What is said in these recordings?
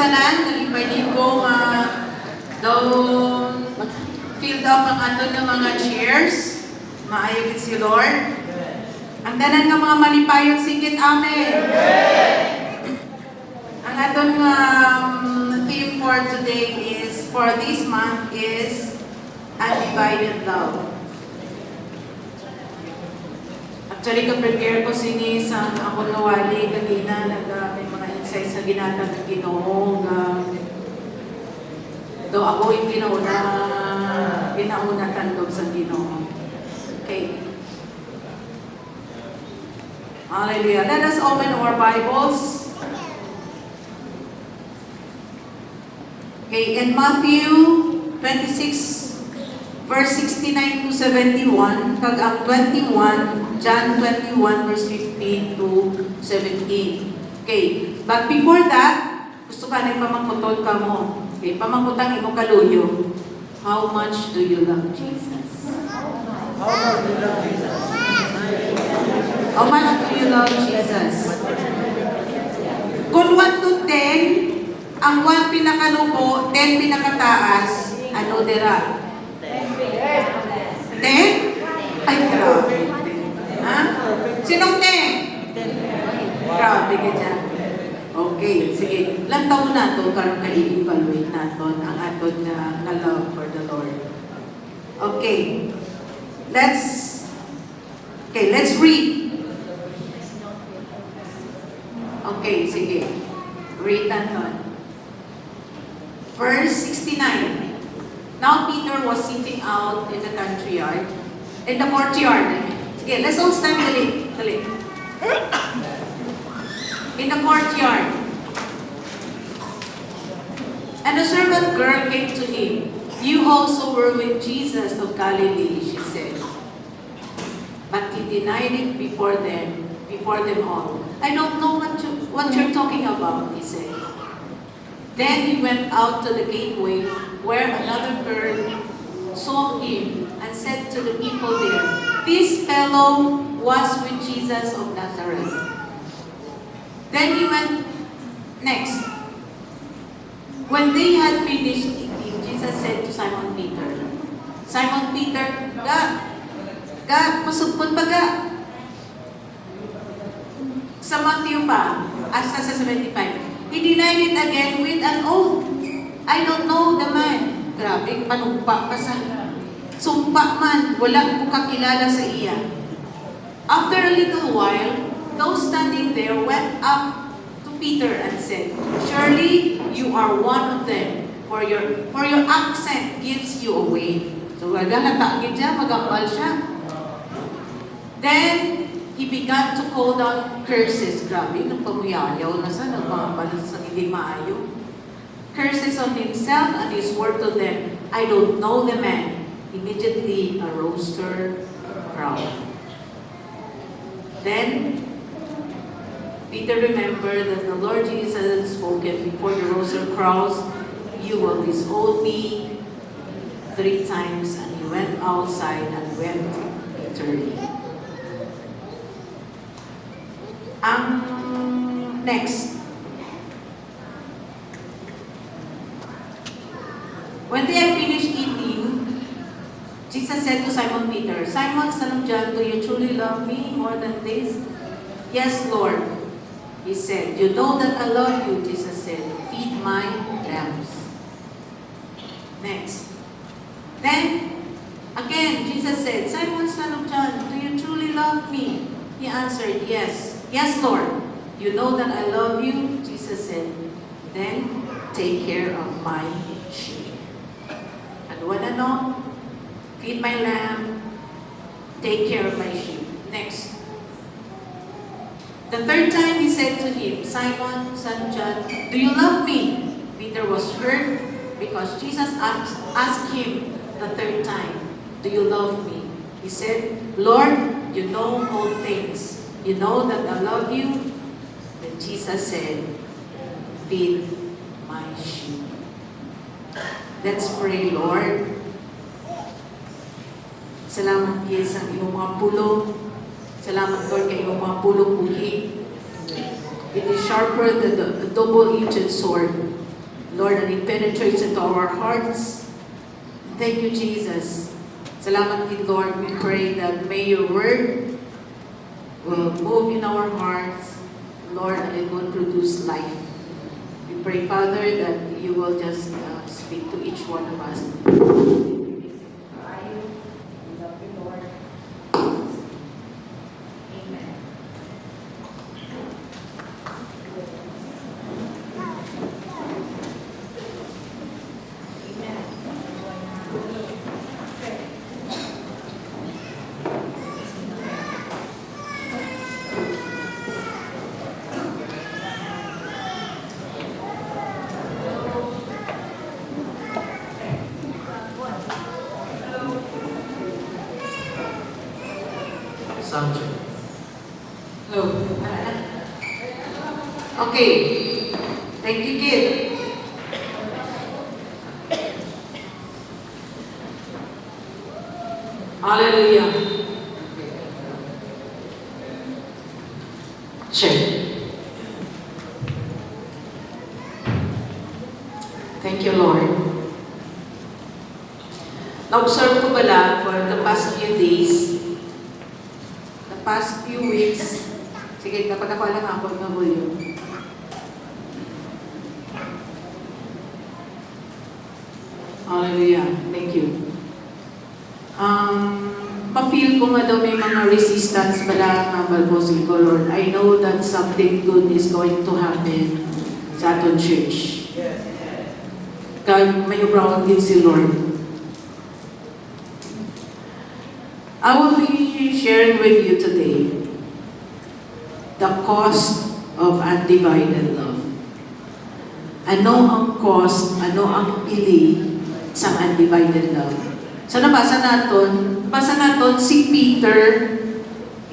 tanan, nalipay ko nga daw filled up ang aton ng mga chairs. Maayo gid si Lord. Ang tanan nga mga malipayong sigit, amen. Ang aton theme for today is, for this month is undivided love. Actually, ka-prepare ko sini sa ako nawali kanina, may mga insights sa ginatag ng Ginoo nga do ako yung ginauna tandog sa Ginoo. Okay. Hallelujah. Let us open our Bibles. Okay, in Matthew 26, verse 69 to 71, kag ang 21, John 21, verse 15 to 17. Okay, but before that, gusto ka na pamangkutol ka mo. Okay, pamangkutang imo kaluyo. How much do you love Jesus? How much do you love Jesus? How much do you love Jesus? Kung 1 to 10, ang 1 pinakalubo, 10 pinakataas, ano dira? 10? Ay, grabe. Ha? Sinong 10? Grabe ka dyan. Okay, sige. Ilang taon na ito, karoon ka-evaluate natin ang aton na love for the Lord. Okay. Let's read. Okay, sige. Read natin. Verse 69. Now Peter was sitting out in the courtyard. Sige, let's all stand dali. In the courtyard. And a servant girl came to him. You also were with Jesus of Galilee, she said. But he denied it before them all. I don't know what you're talking about, he said. Then he went out to the gateway where another girl saw him and said to the people there, this fellow was with Jesus of Nazareth. Then he went next. When they had finished eating, Jesus said to Simon Peter, Simon Peter, God, pasugpon ba ga? Sa Matthew pa, asa sa 75, he denied it again with an oath. I don't know the man. Grabe, panumpa pa sa sumpa man, wala ko kakilala sa iya. After a little while, those standing there went up to Peter and said, surely you are one of them, for your accent gives you away. So, halata siya, magambal siya. Then, he began to call down curses. Grabe, nagpamuyayaw na sa nagpangambal sa hindi maayo. Curses on himself and his word to them, I don't know the man. Immediately, a rooster crowed. Then, Peter remembered that the Lord Jesus had spoken before the rooster crows, you will disown me 3 times, and he went outside and wept bitterly. Next. When they had finished eating, Jesus said to Simon Peter, Simon, son of John, do you truly love me more than this? Yes, Lord. He said, you know that I love you, Jesus said, feed my lambs. Next. Then, again, Jesus said, Simon, son of John, do you truly love me? He answered, yes. Yes, Lord. You know that I love you, Jesus said. Then, take care of my sheep. And what ano? Feed my lamb. Take care of my sheep. Next. The 3rd time he said to him, Simon, son of John, do you love me? Peter was hurt because Jesus asked him the 3rd time, do you love me? He said, Lord, you know all things. You know that I love you. Then Jesus said, feed my sheep. Let's pray, Lord. Salamat, yes, ang iyong mga pulong. Salamat, Lord, kay iyong mga pulong buhi. It is sharper than a double-edged sword. Lord, and it penetrates into our hearts. Thank you, Jesus. Salamat din, Lord. We pray that may your word will move in our hearts, Lord, and it will produce life. We pray, Father, that you will just speak to each one of us. Sancho. Okay. Thank you, kid. Hallelujah. Check. Thank you, Lord. Na-observe ko pala for the past few days, the past few weeks, sige, dapat ako lang ako ng volume. Hallelujah. Thank you. Pa-feel ko nga daw may mga resistance pala nga balbosin ko, Lord. I know that something good is going to happen sa aton church. God, may brown din si Lord. I will be sharing with you today the cost of undivided love. Ano ang cost, ano ang pili sa undivided love? So nabasa natin si Peter,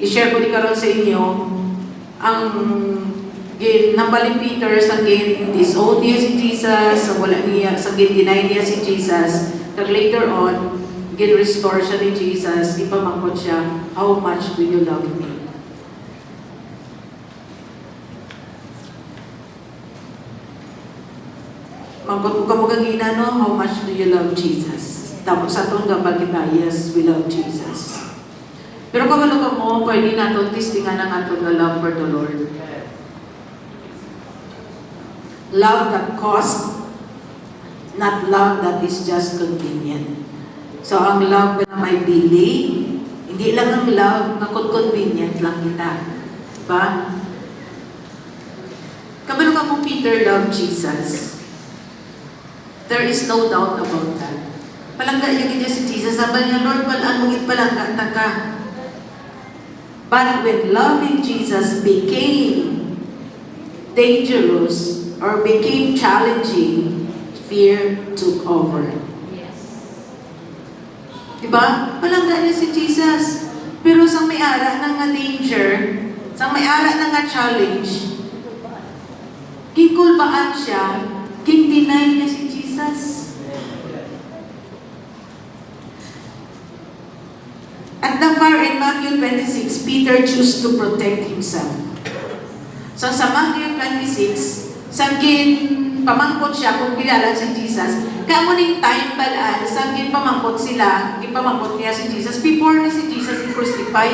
i-share ko di karon sa inyo, ang nambali Peter sa disown niya si Jesus, sa wala niya, sa deny niya si Jesus, but later on, restore siya ni Jesus, ipamangkot siya, how much do you love me? Mangkot ko ka gina, no? How much do you love Jesus? Tapos sa itong gabal kita, yes, we love Jesus. Pero kung ano ka mo, pwede natin testingan ang atong love for the Lord. Love that costs, not love that is just convenient. So, ang love na may bili, hindi lang ang love na convenient lang kita. Diba? Kabalo ka mo, Peter loved Jesus. There is no doubt about that. Palangga yung niya si Jesus, sabi niya, Lord, walaan mong ipalangga ka. But when loving Jesus became dangerous or became challenging, fear took over. Diba? Palangga niya si Jesus. Pero sa may-ara ng danger, sa may-ara ng challenge, kinkulbaan siya, kin-deny niya si Jesus. At the far in Matthew 26, Peter chose to protect himself. So sa Matthew 26, sa pamangkot siya kung kilala si Jesus, kamuning time balaan, sa pamangkot sila, pamangkot niya si Jesus, before ni si Jesus i-crucify.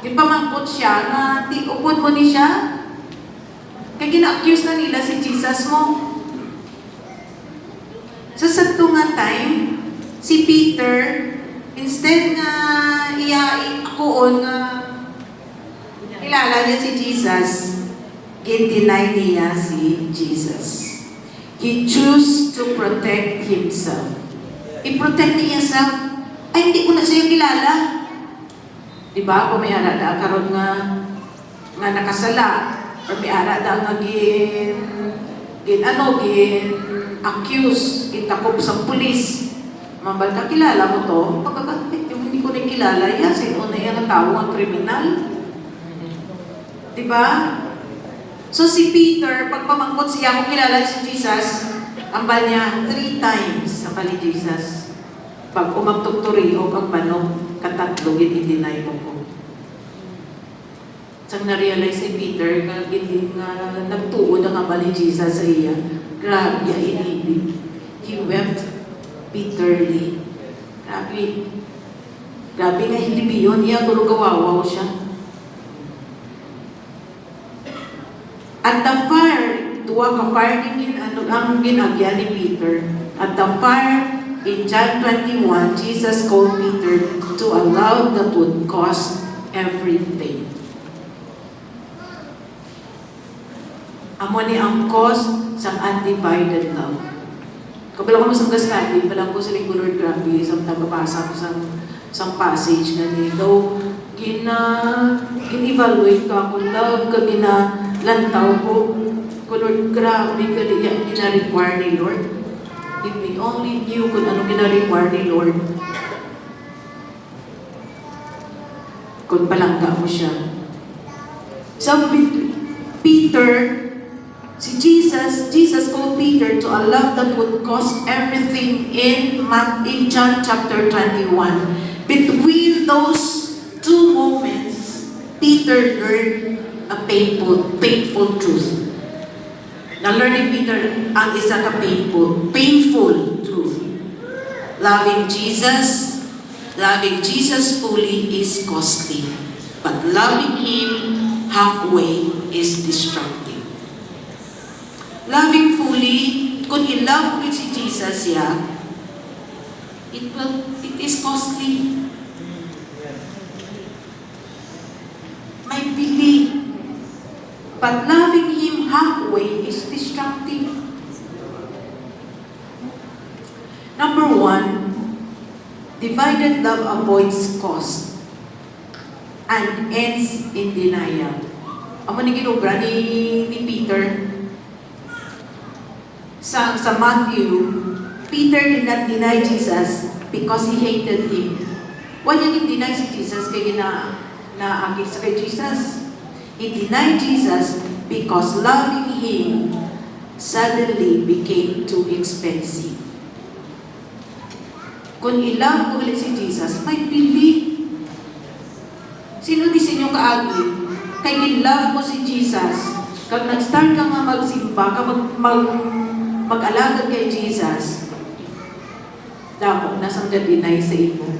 Pamangkot siya na, upod mo ni siya, kaya gina-accuse na nila si Jesus mo. So sa tunga time, si Peter, instead na akuon nga kilala niya si Jesus, gin-deny niya si Jesus. He chose to protect himself. I-protect niya himself. Ay, hindi ko na siya kilala. Diba? Kung may ara na karon nga nakasala, or may ara na nga accuse, gitakop sa pulis. Mambal ka, kilala mo to? Pagkakapit, hindi ko na kilala yan. Sino na yan ang tao ang kriminal? Diba? So si Peter, pag pamangkot siya, kung kilala si Jesus, ambal niya 3 times sa bali Jesus. Pag umagtukturi o ang manong, katatlo, gin-deny mo ko. Sang na-realize si Peter, nagtuod ang ambal ni Jesus sa iya. Grabe, inibig. He wept bitterly. Grabe. Grabe nga hindi yun. Iya, guro gawawaw siya. At the fire, tuwa ka fire din ang ginagyan ni Peter. At the fire, in John 21, Jesus called Peter to a love that would cost everything. Amo ni ang cost sa undivided love. Kabala ko mo sa study, palang ko sa Lord, grabe, sa tagapasa ko sa passage na nito, gin-evaluate ko ako, love ka, lantaw ko, Lord, grabe ka diya, gina-require ni Lord. If we only knew kung ano gina-require ni Lord, kung palangga mo siya. So, Peter, Jesus called Peter to a love that would cost everything in John chapter 21. Between those two moments, Peter learned a painful truth. Na-learn ni Peter ang isa ka painful truth. Loving Jesus fully is costly, but loving Him halfway is destructive. Loving fully, kung i-love mo si Jesus it is costly. May bili. But loving Him halfway is destructive. Number 1, divided love avoids cost and ends in denial. Amo ni ginubra ni Peter sa Matthew. Peter did not deny Jesus because he hated Him. Why niya deny si Jesus kay naagit sa kay Jesus? He denied Jesus because loving Him suddenly became too expensive. Kung ilang ko ulit si Jesus, may pili. Sino di sa inyo kaagit? Kay in-love mo si Jesus, kag nag-start ka nga magsimba, ka mag-alagad kay Jesus, damo, nasang na-deny sa imo.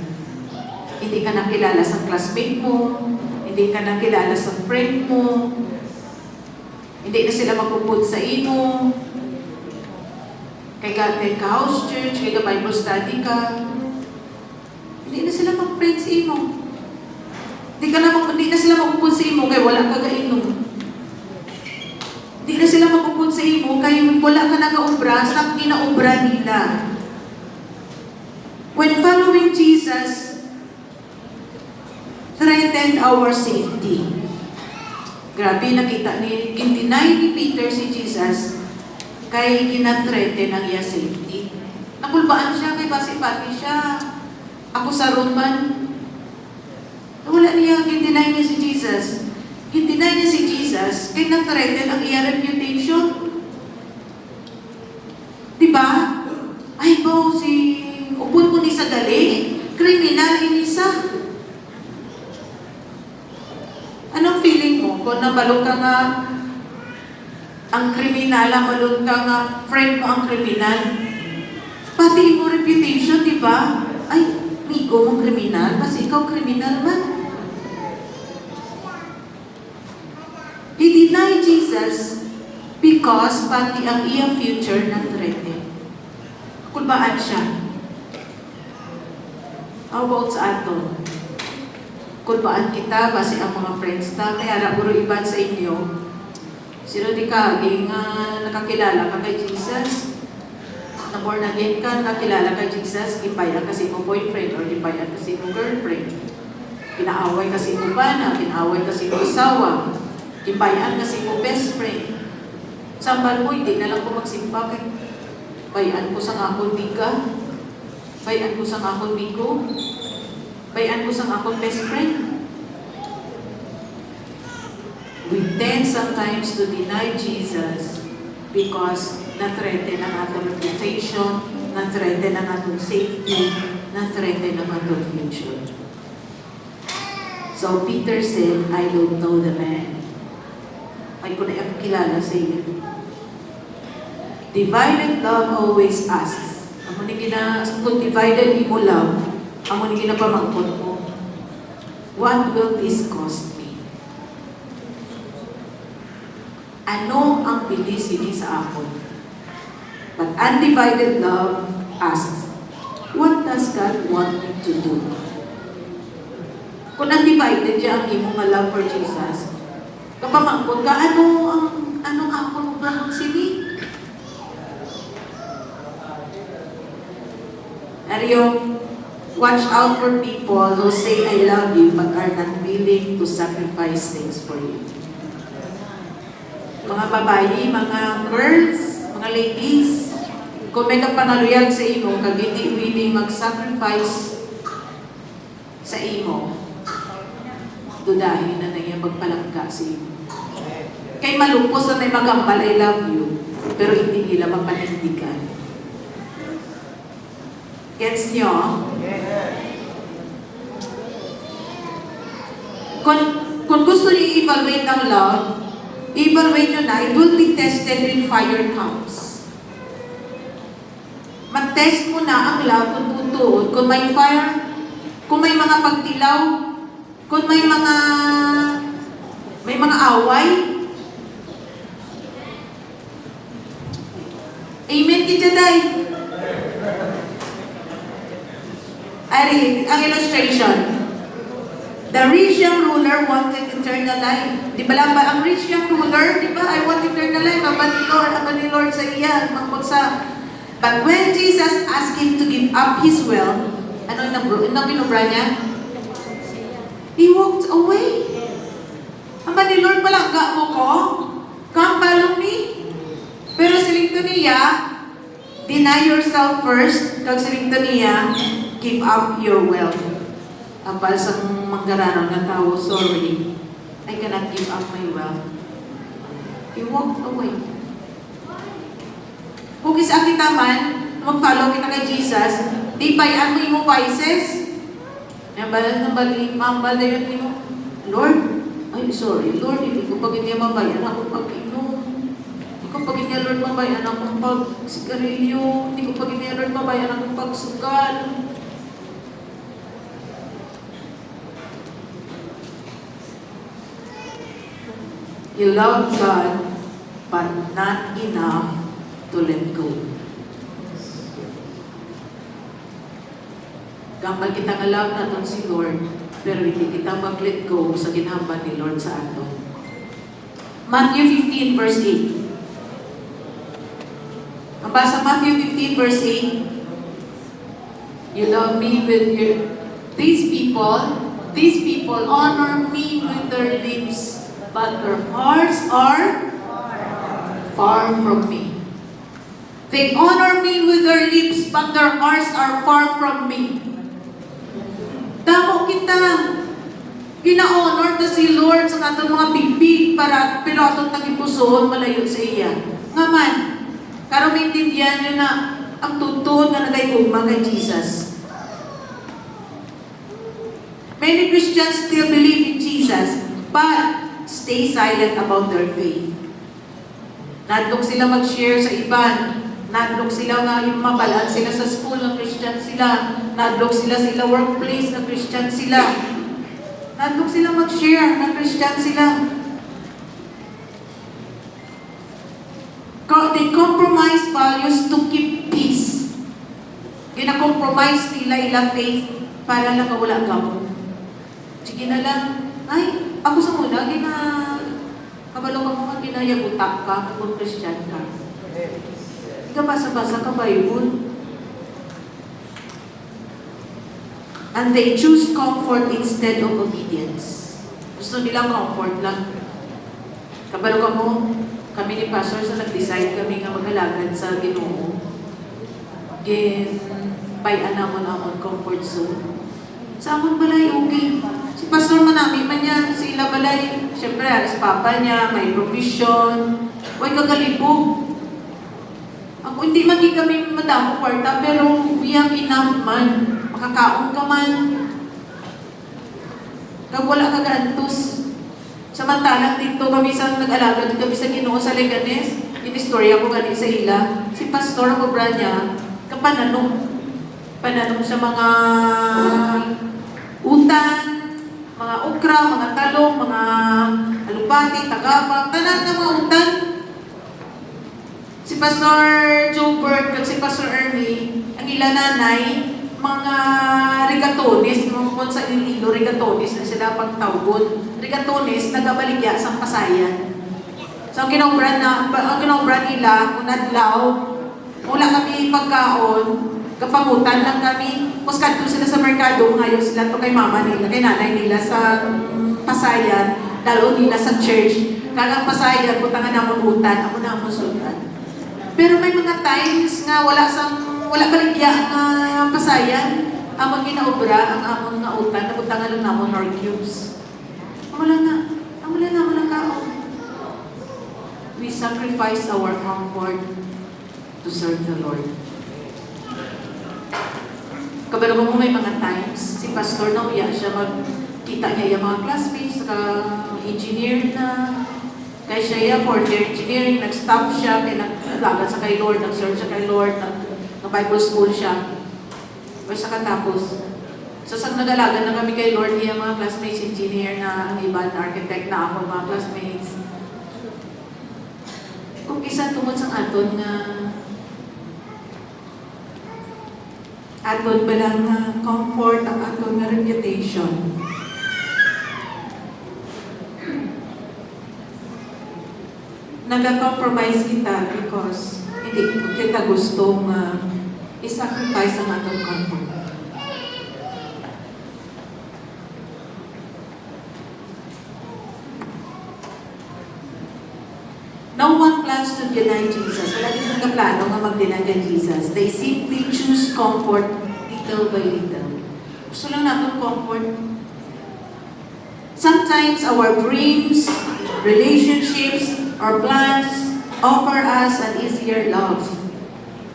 Hindi ka nakilala sa classmate mo, hindi ka nakilala sa friend mo, hindi na sila magpupod sa imo, kay ka house church, kay ka Bible study ka, hindi na sila mag-friend sa imo. Hindi na sila magpupod sa imo, kay wala ka gainom. Hindi na sila magpupod sa imo, kay wala ka nag-aubra sa kinaubra nila. When following Jesus threatened our safety. Grabe, nakita deny ni Peter si Jesus kay gina-threaten ang iya safety. Nakulbaan siya, kay basi-pati siya. Ako sa Roman. Wala niya, deny niya si Jesus. Deny niya si Jesus kay na-threaten ang iya reputation. Diba? Ay po, upon mo ni sa gali, kriminal inisa. Anong feeling mo? Kung nabalong ka nga ang kriminala, balong ka nga friend mo ang kriminal, pati mo reputation, di ba? Ay, amigo mong kriminal, kasi ikaw kriminal man. He denied Jesus because pati ang iyang future na threatened. Kulbaan siya. How about sa ato? Kulbaan kita, base ang mga friends ta, kaya naguro iban sa inyo. Sino di ka, nakakilala ka kay Jesus? Na born again ka, nakakilala kay Jesus, ipayan kasi mo boyfriend or ipayan kasi mo girlfriend. Kinaaway kasi mo bana, kinaaway kasi mo asawa, ipayan kasi mo best friend. Sambal mo, hindi na lang ko magsimpa kay bayan ko sa ngakon biga, bayan ko sa ngakon bigo, bayan ko sa ngakon best friend. We tend sometimes to deny Jesus because na-threaten ang atong reputation, na-threaten ang atong safety, na-threaten ang atong future. So Peter said, I don't know the man. Ay ko na kilala sa iyo. Divided love always asks. Amo ni kung divided imo love, amo ni pamangkot mo. What will this cost me? Ano ang bilis ini sa akon? But undivided love asks, what does God want me to do? Kung undivided siya ang imo nga love for Jesus, kapamangkot ka, ano ako mo ba sini? Ano yung watch out for people who say I love you but are not willing to sacrifice things for you. Mga babae, mga girls, mga ladies, kung may kapangaluyag sa imo, kag hindi willing mag-sacrifice sa imo, dudahin na niya magpalangga sa imo. Kay malupos na may magambal, I love you, pero hindi nila mapanindigan. Gets nyo? Kung gusto niyo i-evaluate ang love, evaluate nyo na, it will be tested when fire comes. Mag-test mo na ang love kung tutuod. Kung may fire, kung may mga pagdilaw, kung may mga away. Amen, Kitchaday. Ari, ang illustration. The rich young ruler wanted eternal life. Di ba lang ba ang rich young ruler? Di ba? I want eternal life. Aba ni Lord sa iya. Magpagsa. But when Jesus asked him to give up his wealth, ano binubra niya? He walked away. Aba ni Lord, palangga mo ko? Come follow me. Pero siling to niya, deny yourself first. Kag siling to niya, give up your wealth. Apal sa manggaranon ng tao, sorry, I cannot give up my wealth. He walked away. Kung isa kita man, mag-follow kita kay Jesus, di bayan mo yung vices. Mambal na yun mo, Lord, ay sorry, Lord, hindi ko pag hindi mabayan ako pag-inom. Hindi ko pag hindi, Lord, mabayan ako pag-sigarilyo. Hindi ko pag hindi, Lord, mabayan ako pag-sugal. You love God, but not enough to let go. Gambal kita nga love natin si Lord, pero hindi kita mag-let go sa ginhambal ni Lord sa aton. Matthew 15 verse 8. Ang basa Matthew 15 verse 8. You love me with these people honor me with their lips, but their hearts are far from me. They honor me with their lips, but their hearts are far from me. Damo kita. Gina-honor na si Lord sa atong mga bibig pero atong tagipusoon malayo sa iya. Nga man, karon maintindihan nyo na ang tutuod na nagayugma kay Jesus. Many Christians still believe in Jesus, but stay silent about their faith. Nadlok sila mag-share sa iban. Nadlok sila nga yung mabalaan sila sa school na Christian sila. Nadlok sila workplace na Christian sila. Nadlok sila mag-share na Christian sila. They compromise values to keep peace. Gina-compromise nila ila faith para lang mawala gamot. Sige na lang, ay, ako sa muna, kabalo ka mo nga ginayagutak ka kung Christian ka. Hindi ka basa-basa ka Bible. And they choose comfort instead of obedience. Gusto nila comfort lang. Kabalo ka mo, kami ni Pastor sa nag-decide kami nga mag-alagad sa Ginoo. Bayan namon comfort zone. Sa amon balay, okay. Si Pastor Manami man yan, sila balay. Siyempre, alas papa niya, may provision. Huwag kagalibog. Ako hindi maging kami madamo kwarta, pero we have enough man. Makakaon ka man. Kag wala ka gantos. Samantalang dito kami sa nag-alaga, dito kami sa Ginoo sa Leganes. inistorya ko galing sa ila, si pastor ko bra niya, pananong sa mga utan, mga okra, mga talong, mga alupati, tagabang, tanan ng mga utan. Si Pastor Joe at si Pastor Ernie, ang ila nanay, mga rigatones, mga sa Iloilo, rigatones na sila pagtawgon. Rigatones, nagabaligya sa pasayan. So, ang ginobra nila, kung nadlaw, wala kami pagkaon, kapangutan lang kami. Tapos kanto sila sa merkado, ngayon sila to kay mama nila, kay nanay nila sa pasayan, dalo nila sa church. Kagang pasayan, butangan namon utan, ako namon sultan. Pero may mga times nga wala baligya nga pasayan. Amon ginaobra ang amon nga utan, nabutangan lang namon or cubes. Wala na kaon. We sacrifice our comfort to serve the Lord. Kabalo mo may mga times, si pastor na uya siya magkita niya yung mga classmates, engineer na, kaya siya for their engineering, nag-stop siya, kaya nag-alaga sa kay Lord, nag-serve siya kay Lord, nag-Bible school siya. O sa katapos. So, sa nag-alaga na kami kay Lord, yung mga classmates, engineer na, ang iba, architect na ako, mga classmates. Kung isa tungod sa aton nga, aton ba lang comfort ang aton nga reputation. Nag-compromise kita because hindi kita gustong i-sacrifice ang aton comfort. No one plans to deny Jesus. Wala din ang plano nga mag-deny kay Jesus. They simply choose comfort little by little. Gusto lang natin comfort. Sometimes our dreams, relationships, or plans offer us an easier love.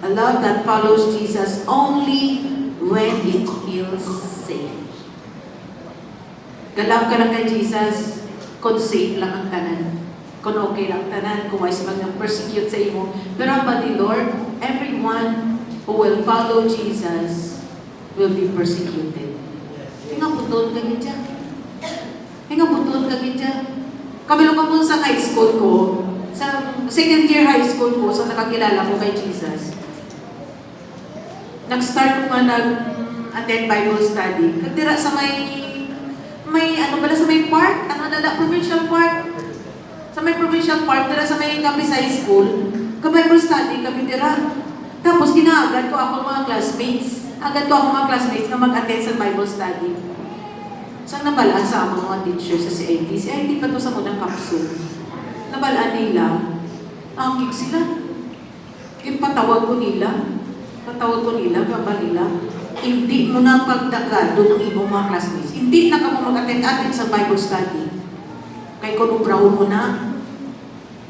A love that follows Jesus only when it feels safe. Galap ka lang kay Jesus kung safe lang ang tanan. Kung okay lang tanan, kung wais mag-persecute sa imo. Pero ang the Lord, everyone who will follow Jesus will be persecuted. Hinga butol ka dyan. Hinga butol ka dyan. Kabilo ka mo sa high school ko, sa second year high school ko, sa nakakilala ko kay Jesus. Nag-start ko nga nag-attend Bible study. Kagdira sa sa may park, provincial park. Sa may provincial park, dira sa may Kapisay School, ka-Bible study kami dira. Tapos ginaagad ko ako mga classmates. Agad ko ako mga classmates na mag-attend sa Bible study. Saan nabalaan sa among mga teachers sa CIT? CIT pa to sa munang kapsul. Nabalaan nila, angkik sila. Yung patawag ko nila, baba nila, hindi mo na pagdagado ng ibang mga classmates. Hindi na ka mo mag-attend sa Bible study. Kaya kung ubraw mo na,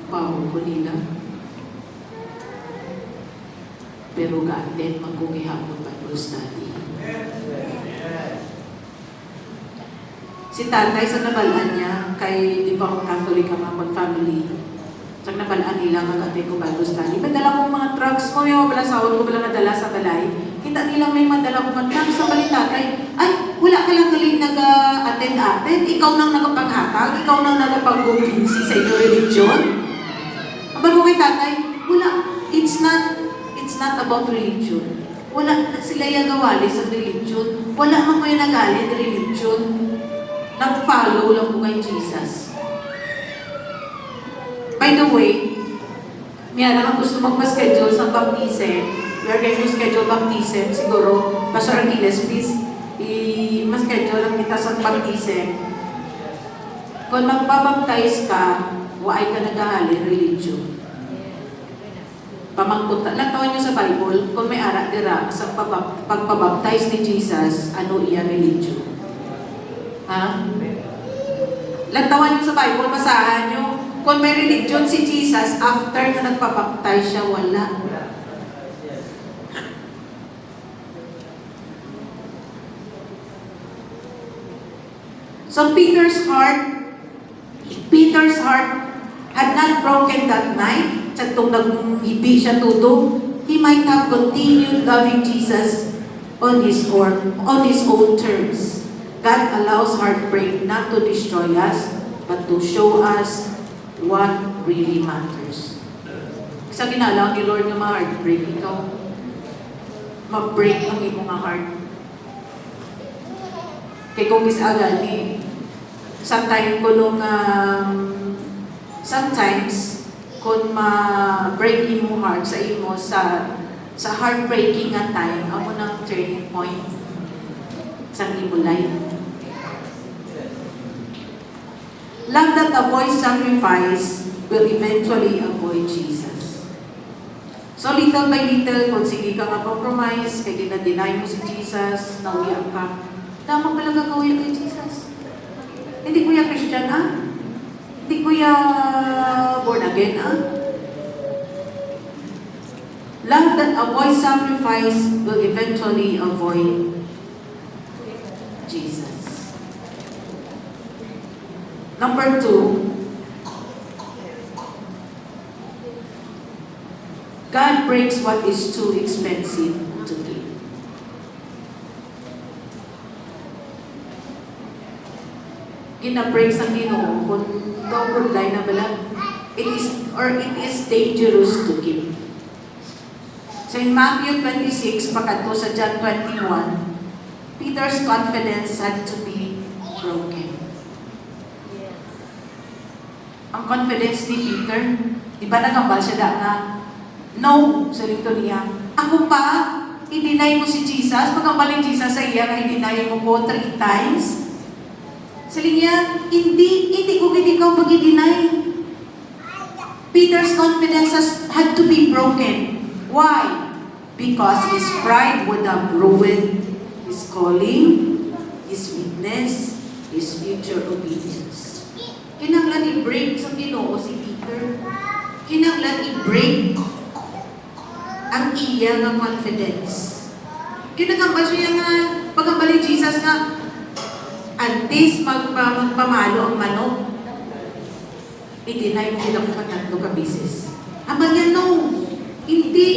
bawo ko nila. Pero ga-attend magkungihapon Bible study. Si tatay sa nabalaan niya, kay devout Catholic ang mga family, sa nabalaan nila mag-attend ko Bible study. Madala kong mga trucks ko, yung balasawon ko pala nadala sa balay. Kita nilang may madala kong mga trucks sa bali tatay. Ay, wala ka lang galing nag-attend. Ikaw nang nagapanghatag, ikaw nang nagapag-gumbinsi sa iyong religion. Ang bago kay tatay, wala. It's not about religion. Wala sila yung gawali sa religion. Wala man kayo nagali sa religion. Nag-follow lang po kay Jesus. By the way, may alam gusto magpa-schedule sa baptism. We are going to schedule baptism. Siguro, Pastor Aquiles, please, i-schedule lang kita sa baptism. Kung magpabaptize ka, waay ka nagahali religion. Pamangkuta, lantawan nyo sa Bible, kung may ara dira sa pagpabaptize ni Jesus, ano iya religion? Ha? Lantawan nyo sa Bible, basahan nyo. Kung may religion si Jesus, after na nagpabaptize siya, wala. So Peter's heart had not broken that night. sa itong nag-hibi siya todo, he might have continued loving Jesus on his own terms. God allows heartbreak not to destroy us, but to show us what really matters. Sa ginalaw ni Lord nga ma-heartbreak, ikaw, ma-break ang imong heart. Kaya kung isagan ni, sa time ko nung, sometimes, kung ma-break imong heart sa imo, sa heartbreaking nga time, amo ng turning point sa imo life. Love that avoids sacrifice will eventually avoid Jesus. So little by little, kung sige ka nga compromise, kaya ginadeny mo si Jesus, nauya ka, tama pala gagawin kay Jesus. Hindi kuya Christian, Hindi kuya born again, Love that avoids sacrifice will eventually avoid Jesus. Number 2, God breaks what is too expensive to give. Gina-break sa Ginoo kung double line na bala, it is dangerous to give. So in Matthew 26, pakato sa John 21, Peter's confidence had to be broken. Ang confidence ni Peter, di ba nagambal siya na, no, saling to niya, ako pa, i-deny mo si Jesus, magambalin Jesus sa iya, na i-deny mo ko 3 times. Saling niya, hindi ko ikaw pag-i-deny. Peter's confidence had to be broken. Why? Because his pride would have ruined his calling, his witness, his future obedience. Kinanglan i-break sa Ginoo si Peter. Kinanglan i-break ang iya ng confidence. Kinagambal siya nga, pagambali Jesus nga, antes magpamalo ang manok, i-deny mo sila kung 3 ka beses. Aba niya, no, hindi.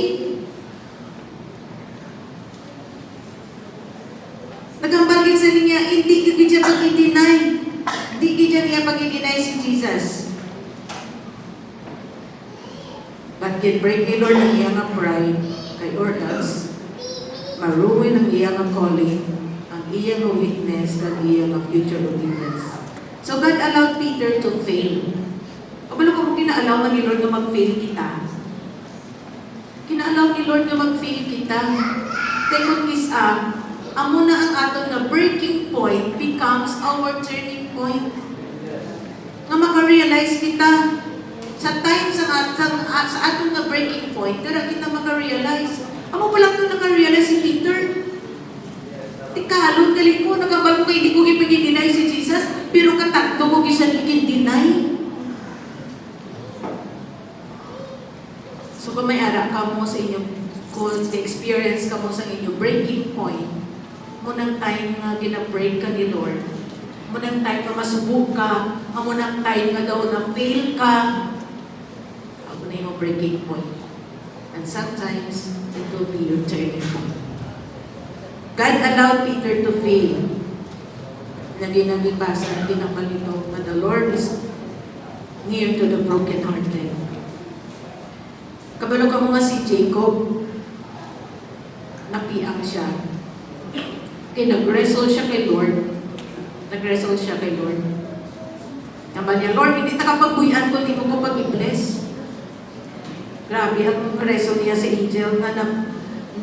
Nagambal din sa niya, hindi siya pag-i-deny. Hindi niya pag-i-deny si Jesus. But can break ni Lord ang iyang pride kay or else, maruin ang iyang calling, ang iyang witness, ang iyang future obedience. So God allowed Peter to fail. Kabalo kung kinaalaw ni Lord na mag-fail kita. Kinaalaw ni Lord na mag-fail kita. Kaya kung amo na ang aton na breaking point becomes our turning point. Nga makarealize kita sa time sa aton na breaking point, dara kita makarealize. Amo pa lang ito nakarealize si Peter. Tikalon gali ko, nagambal ko kay di ko ipag-deny si Jesus, pero katatlo ko gisan i-deny. So kung may ara ka mo sa inyong, kung experience ka mo sa inyong breaking point, munang time nga gina-break ka ni Lord, munang time nga masubok ka, munang time nga daw na fail ka, ako na yung breaking point. And sometimes, it will be your turning point. God allowed Peter to fail. Naginagibasa, pinapalito, na the Lord is near to the broken-hearted. Kabalo ka mo nga si Jacob, napiang siya. Kaya nag-wrestle siya kay Lord. Nag-wrestle siya kay Lord. Naman niya, Lord, hindi nakapagbuyan ko, hindi mo ko pag-i-bless. Grabe, ang wrestle niya sa angel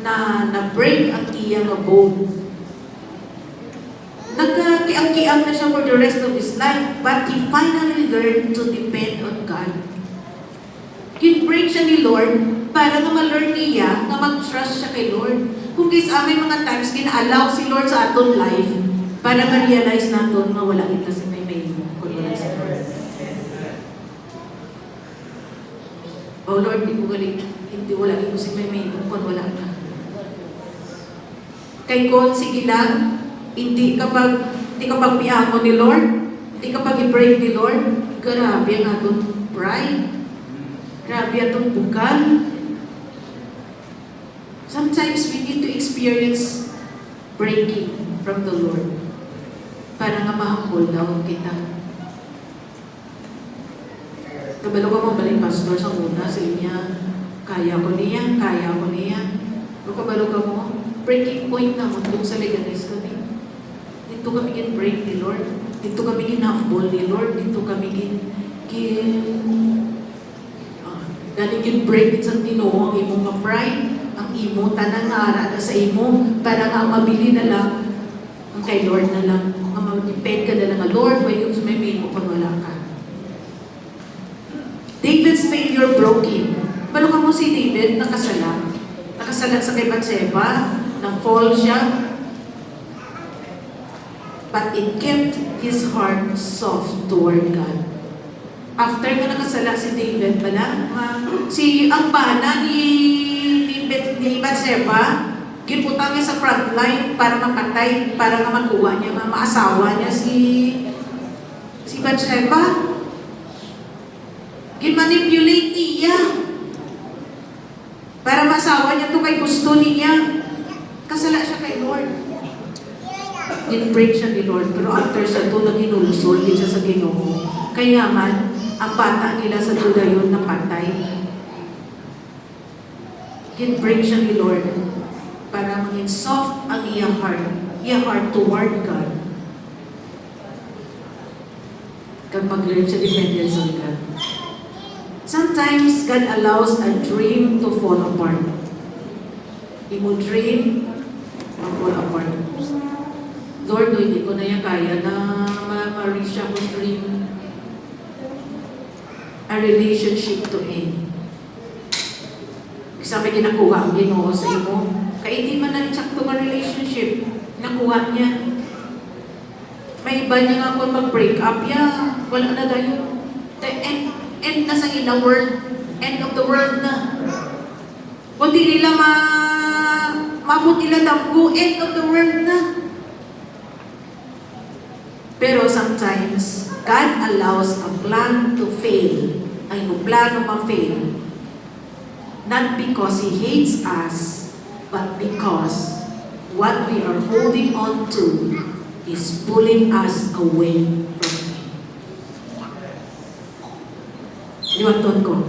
na break ang iyang bone. Nagkiang-kiang na siya for the rest of his life, but he finally learned to depend on God. Kin-break siya ni Lord para na ma-learn niya na mag-trust siya kay Lord. Kung kaya sa amin mga times, gina-allow si Lord sa aton life para ma-realize natin na wala kita si may kung wala si Lord. Oh Lord, hindi wala ko si may kung wala ka. Kay kung sige lang, hindi kapag piyamo ni Lord, hindi kapag i-break ni Lord, grabe ang aton pride. Grabe atong bukal. Sometimes we need to experience breaking from the Lord para nga ma-humble down kita. Kabalo ka mo balik pastor sa una sa inya, kaya ko niya. O kabalo ka mo, breaking point na mo kung sa leganes kami. Dito kami break ni Lord. Dito kami humble ni Lord. Dito kami galing break sa Ginoo ang imong mga pride, ang imo tanang nga sa imo para nga mabili na lang ang kay Lord na lang. Ang mag-depend ka na lang nga, Lord, why yung sumimin mo pag wala ka? David's failure broke him. Palo ka mo si David, nakasalang sa kay Bathsheba, na-fall siya, but it kept his heart soft toward God. After nga nakasala si David, ang bana ni Bathsheba, ginputang niya sa front line para mapatay, para nga makuha niya, maasawa niya si Bathsheba. Ginmanipulate niya para masawa niya to kay gusto niya. Kasala siya kay Lord. Gin-break siya ni Lord, pero after sa to, nag-inulusol din siya sa Ginoo. Kaya naman, ang bata nila sa duda yun napatay. Gin-break siya ni Lord para maging soft ang iyang heart toward God. Kapag learn siya dependence on God. Sometimes God allows a dream to fall apart. Imo dream to fall apart. Lord, hindi ko na yan kaya na ma-reach akong dream. A relationship to end. Kasi may ginakuha ang Ginoo sa imo. Kaya hindi man na sakto nga relationship. Nakuha niya. May iba niya nga kung mag-break up, wala na tayo. The end na sa ilang world. End of the world na. Kung di nila mabot nila damgo, end of the world na. Pero sometimes, God allows a plan to fail. Ay, no plano ma-fail. Not because He hates us, but because what we are holding on to is pulling us away from Him. Liwanton ko.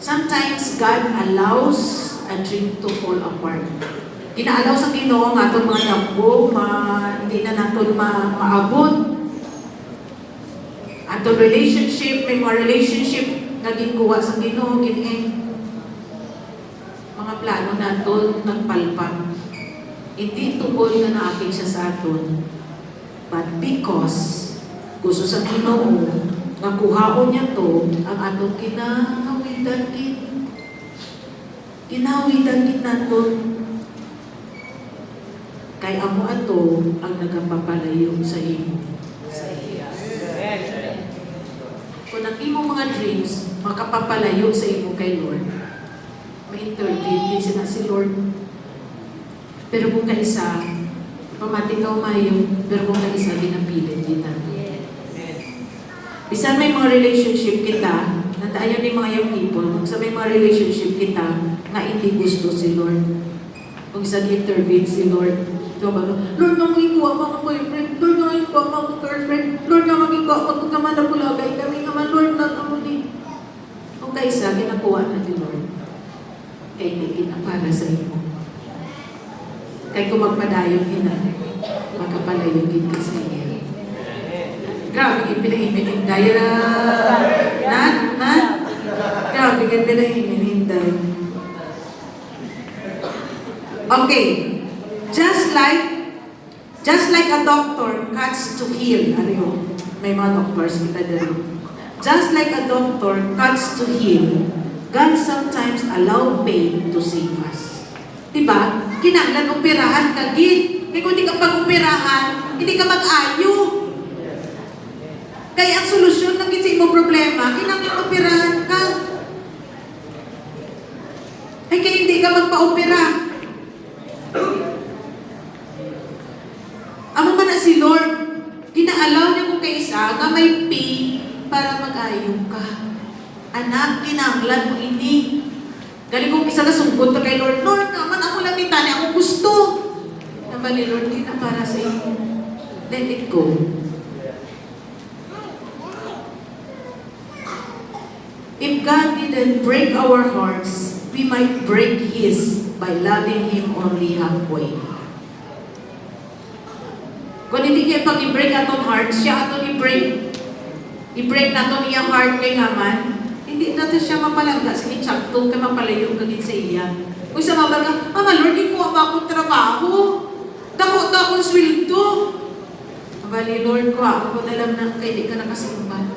Sometimes God allows a dream to fall apart. Ginaalaw sa Ginoo nga itong mga damgo, hindi na natin maabot. Atong relationship, may mga relationship na ginkuha sa Ginoo, gin-end. Mga plano natin nagpalpak. Hindi tungkol na naapin siya sa aton. But because gusto sa Ginoo, nakuhaon niya to, ang atong kinahawitan kit. Kinahawitan kit natin. Kay amo ato ang nagapapalayo sa imo. Kung ang imong mga dreams makapapalayo sa imo kay Lord, may intervene din sila si Lord. Pero kung kaisa, pamatikaw mayo, pero kung kaisa, ginapilit din natin. Bisan may mga relationship kita, nandayan ni mga young people, sa may mga relationship kita, na hindi gusto si Lord. Kung isa intervene si Lord, Lord, nga maging kuha mga boyfriend, Lord, nga maging kuha mga girlfriend, Lord, nga maging kuha mga kaman na bulagay kami naman, Lord, nag-amuli. Kung kaisa, ginakuha na ni Lord, kaya hindi na para sa imo. Kaya kung magpadayon ina, magkapalayon din ka sa iyo. Grabe, ipinahimin daya na, grabe, ipinahimin hinday. Okay. Just like a doctor cuts to heal. Ano may mga doctors kita dito. Just like a doctor cuts to heal, God sometimes allow pain to save us. Diba? Kinahanglan operahan ka gid. Kaya kung di ka pag-operahan, hindi ka mag-ayo. Kaya ang solusyon ng sa imong problema, kinahanglan operahan ka. Ay kaya hindi ka magpa-opera. Amo man na si Lord, ginaalaw niya kung kaisa nga may pain para mag-ayong ka. Anak, kinahanglan mo ini. Dali kong isa na sungkot pa kay Lord. Lord, naman ako lang ni Tani, ako gusto. Nabali, Lord, di na para sa inyo. Let it go. If God didn't break our hearts, we might break His by loving Him only halfway. Kung hindi niya pag-i-break atong heart, siya atong i-break. I-break nato niya heart kay Haman, hindi natin siya mapalangga saitsakto kay mapalayo kagin sa iya. Kung sa mabaga, Mama Lord, di ko akong trabaho. Dako akong sweldo. Abali, Lord ko, ako na lang na kay di ka nakasimba.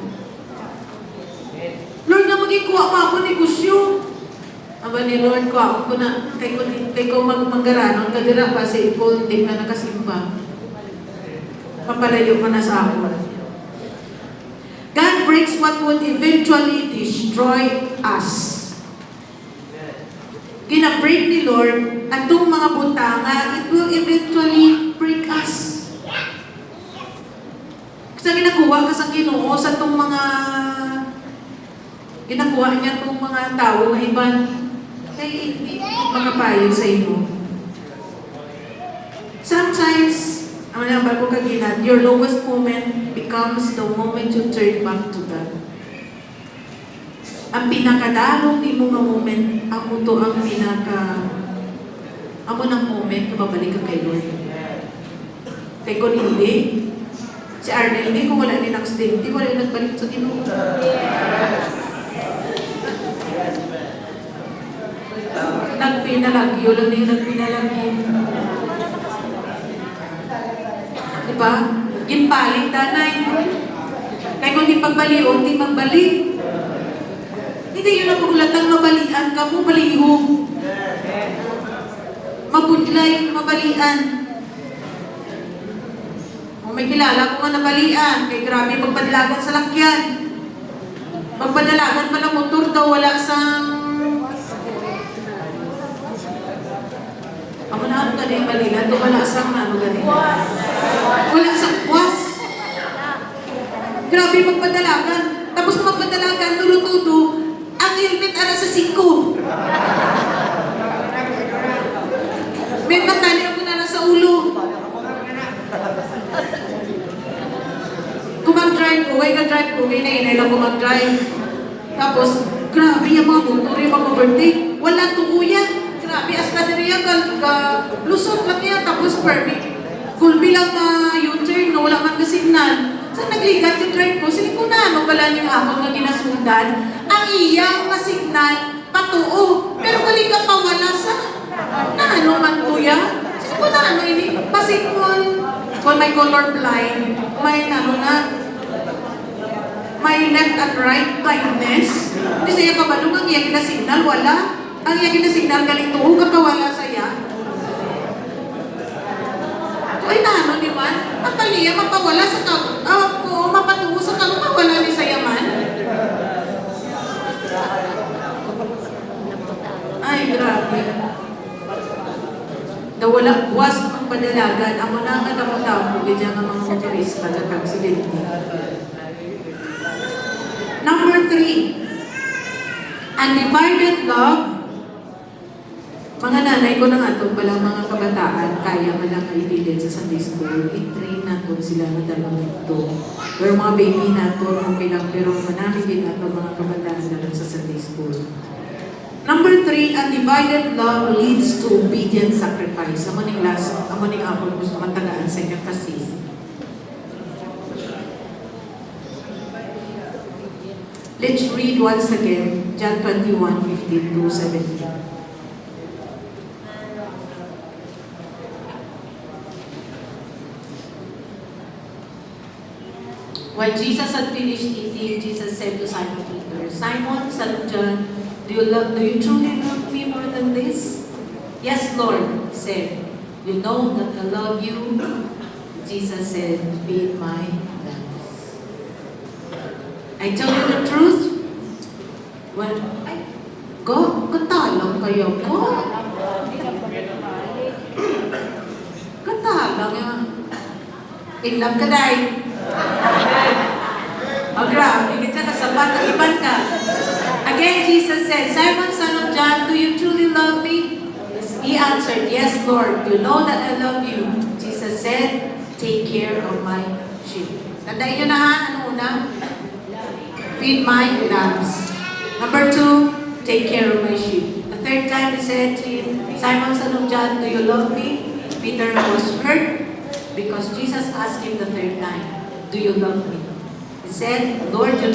Lord, na magikuha pa ako negosyo. Abali, Lord ko, ako na kay ko maggaranon, kadira pa sa ipon, di na nakasimba. Papalayo ka na sa ako. God breaks what would eventually destroy us. Ginabreak ni Lord atong mga butanga, it will eventually break us. Kasi ginakuha ka sa Ginoo sa itong mga ginakuha niya itong mga tao na iban kay hindi makapayo sa inyo. Sometimes, ang nabal ko kaginat, your lowest moment becomes the moment you turn back to God. Ang pinakadalong ni mo nga moment, ako to ang ako ng moment na babalik ka kay Lord. Kay kung hindi, si Arnel, hindi kung wala ni accident, di wala nagbalik sa Ginoo. Nagpinalagyo lang din nagpinalagyo. Diba? Ginpaling danay. Kaya kung di pagbalion, di magbalik. Hindi yun ang pagulatang mabalian ka mo, balihong. Mabudlay, mabalian. Kung may kilala ko nga nabalian, kay grabe magpadalagan sa lakyan. Magpadalagan pala motor daw, wala sang... Ako na ano ganun yung balilan, doon wala sang ano ganun. Wala sang puwas. Grabe magpadalagan. Tapos kung magpadalagan, tulo-tulo, ang helmet ara sa siko. May matali ako na sa ulo. Kung mag-drive ko, kaya na-inay lang ko mag-drive. Tapos, grabe yung mga motor, yung mga overtake. Wala tukuyan. Grabe, as na rin yan, lusot lang yan. Tapos, permit. Kung bilang U-turn, no, wala man ka signal. Saan nagligat yung drive ko? Sige ko na, ano pala yung hapon na ginasundan? Ang iyang na signal, patuo. Pero kaliga pa wala sa, na ano man to ya? Sige ko na, ano ini? Pasikon. Kung may color blind, may ano na, may left and right blindness. Hindi siya kabalong ang iyang na signal, wala. Ang iyang na signal, galing tuho ka pa wala saya. Ay, naano di man? Mapaliya, mapawala sa mapatuho sa kalo, mawala ni sa yaman. Ay, grabe. Nawala buwas ng padalagan. Amo na nga damot-damo, ganyan ang mga motorista na aksidente. Number 3, undivided love. Mga nanay ko na nga ito pala mga kabataan, kaya man lang kaibigin sa Sunday School, i-train natin sila na dalawang ito. Pero mga baby natin, okay lang, pero manami din natin mga kabataan na sa Sunday School. Number 3, undivided love leads to obedient sacrifice. Amo ning apon gusto matagaan sa emphasis. Let's read once again, John 21:15-17. When Jesus had finished eating, Jesus said to Simon Peter, Simon, son of John, do you truly love me more than this? Yes, Lord, he said. You know that I love you. Jesus said, feed my lambs. I tell you the truth. Well, katalang kayo ko. Katalang yan. In love ka dahil. Oh, grabe, kita na sabat, iban ka. Again, Jesus said, Simon, son of John, do you truly love me? He answered, yes, Lord. You know that I love you. Jesus said, take care of my sheep. Tandaan nyo na ha, ano una? Feed my lambs. Number 2, take care of my sheep. The third time he said to him, Simon, son of John, do you love me? Peter was hurt because Jesus asked him the third time, do you love me? He said, Lord, you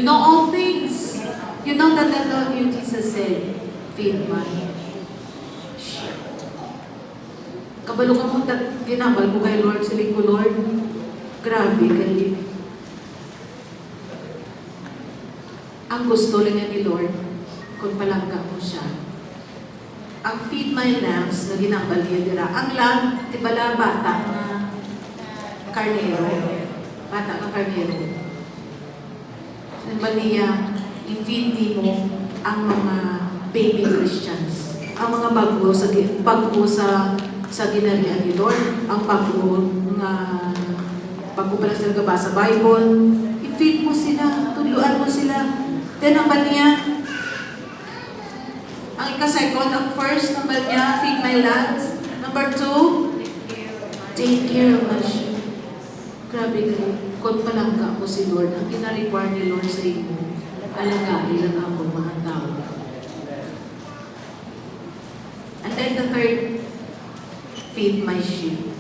know all things. You know that I love you. Jesus said, feed my sheep. Kabalo ka mo, ginabal ko kay Lord, siling ko, Lord, grabe kayo. Ang gusto lang yan ni Lord, kung palangga mo siya. Ang feed my lambs na ginambal niya dira. Ang lamb, tibala bata na karnero. Bata na karnero. Sinabi niya, i-feed mo ang mga baby Christians. Ang mga bago sa ginarian ni Lord. Ang bago pa lang sila gabasa Bible. I-feed mo sila. Tuluan mo sila. Then, ang niya, ang ika-second, ang first, number niya, feed my lambs. Number 2, take care of my sheep. Grabe kayo. Kung palangga mo si Lord, ang ina-require ni Lord sa iyo, alagain lang ako mga tao. And then the third, feed my sheep.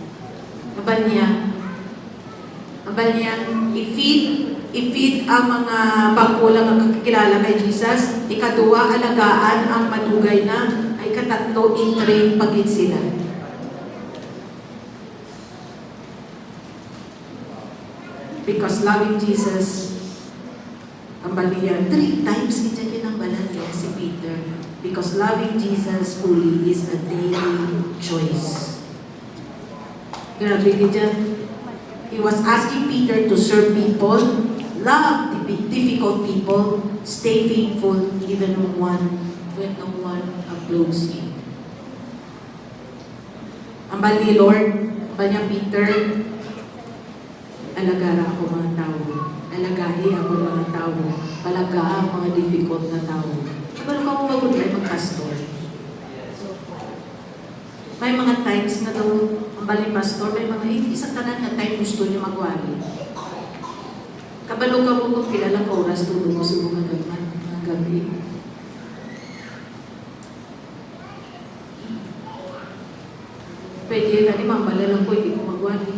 Abal niya, i-feed ang mga pagkulang ang kakilala kay Jesus. Ika-2, alagaan ang madugay na. Ay ika-3, in-train pagit sila. Because loving Jesus, ang baliya, 3 times kita ginambalan niya si Peter. Because loving Jesus fully is a daily choice. Grabe kita. He was asking Peter to serve people, love difficult people, stay faithful even when no one applauds you. Ang bali Lord, bali niya Peter, alagara ako mga tao. Alagahi ako mga tao. Palagaan ang mga difficult na tao. Pero kung mag-ulay mag-pastor, may mga times na daw, ang bali pastor, may mga isang tanan na time gusto niya magwali. Kabalo ka mo kung kilalang oras tulong mo sa mga gabi. Pwede na ni mambala lang po, hindi ko magwali.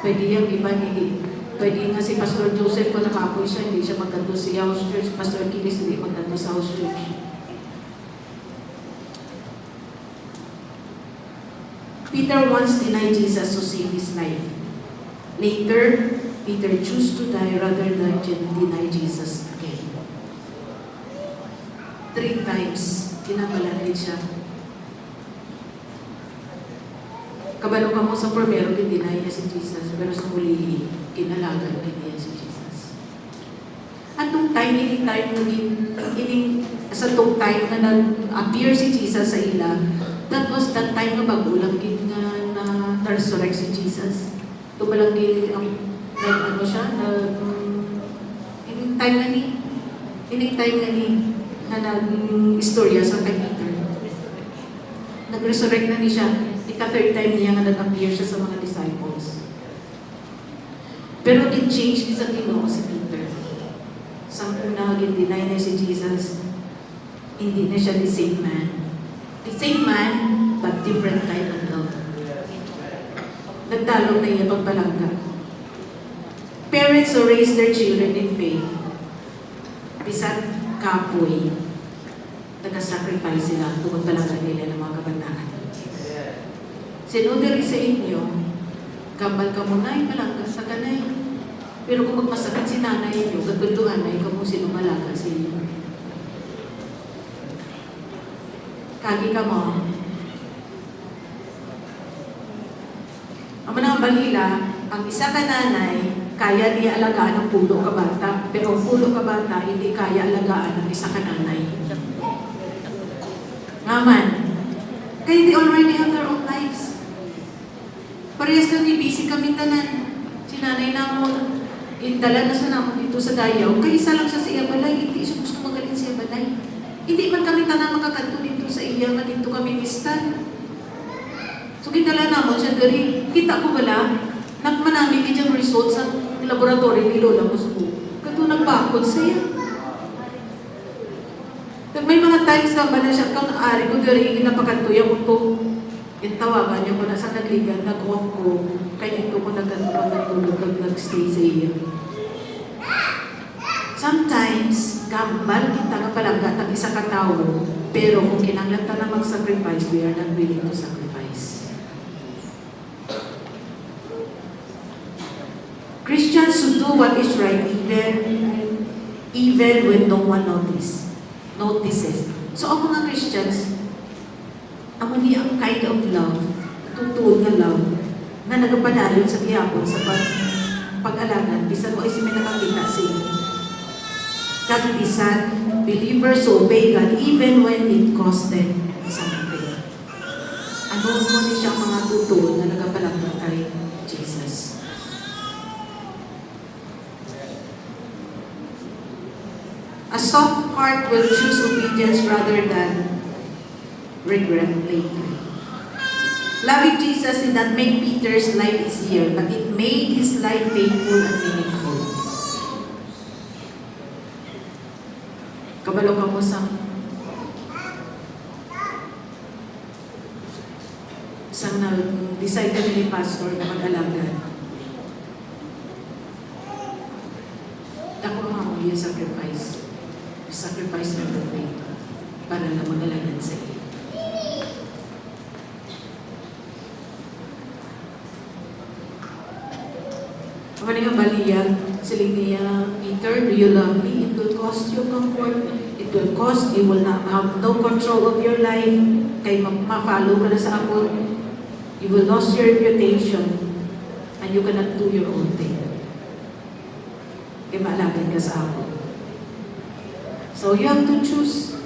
Pwede yung iba, hindi. Pwede nga si Pastor Joseph ko nakapoy siya, hindi siya magkanto sa house church. Pastor Kilis hindi magkanto sa house church. Peter once denied Jesus to save his life. Later, Peter chose to die rather than deny Jesus again. 3 times, kinakalanit siya. Kabalo ka mo sa primero, deny niya si Jesus. Pero sa huli, kinalagan niya si Jesus. At nung time, sa tong time na nag-appear si Jesus sa ila, that was that time na bagulang na resurrect si Jesus. Tumalagi ang ano siya, ining time na na nag-istorya sa kay Peter. Nag-resurrect na ni siya. Ika-third time niya nga nag-appear siya sa mga disciples. Pero din-change sa Ginoo si Peter. Sa una, deny na si Jesus, hindi na siya the same man. The same man, but different type of love. Nagdalong na iya pagpalangga. Parents who raise their children in faith, bisan kapoy, nag-sacrifice sila tungkol palangga nila ng mga kabataan. Sinudiri sa inyo, gambal ka muna ay palangga sa kanay. Pero kung magmasakit si nanay nyo, gagultuhan ay kamo sino malaga sa inyo. Kagi ka mo. Ang mga balila, ang isa ka nanay, kaya niya alagaan ang pulo ka bata. Pero ang pulo ka bata, hindi kaya alagaan ang isa ka nanay. Ngaman, kaya they already have their own lives. Parehas kami, busy kami tanan. Si nanay na mo, indala na sa naman dito sa Dayaw. Kaya isa lang siya sa iya balay, hindi siya gusto magaling Hindi man kami tanan makakanto dito sa iya nga dito kami listan. So kitala namon siya diri. Kita ko bala, nagmanami kay result sa laboratory ni Lola Musbo. Kato nagbakod siya. May mga times na ba na siya kang ari ko diri ginapakantuya ko to. Yung tawagan niya ko na sa nagligan, nag-off ko, kaya ito ko nagtulog at nag-stay sa iya. Sometimes, gambal kita nga palangga ng isa katao, pero kung kinanglata na mag-sacrifice, we are not willing to sacrifice. Christians should do what is right even when no one notices. So ang mga Christians, ang ang kind of love, tutuon nga love, na nagapadayon sa gihapon sa pag-alangan, bisan mo ay si may nakakita sa inyo. Kagbisan, believers obey God even when it cost them something. Ano mo ni siya mga tutuon na nagapalagay kay Jesus? A soft heart will choose obedience rather than regret later. Loving Jesus did not make Peter's life easier, but it made his life faithful and meaningful. Kabalo ka mo sa nag-decide kami ni Pastor na mag-alaga. Ako ang mga yung sacrifice. Sacrifice ng faith para lang mag-alagan sa iyo. Kamali nga baliyag, siling niya, Peter, do you love me? It will cost you comfort. It will cost, you will not have no control of your life. Kaya ma-follow ka na sa ako. You will lose your reputation and you cannot do your own thing. Kaya maalagan ka sa ako. So you have to choose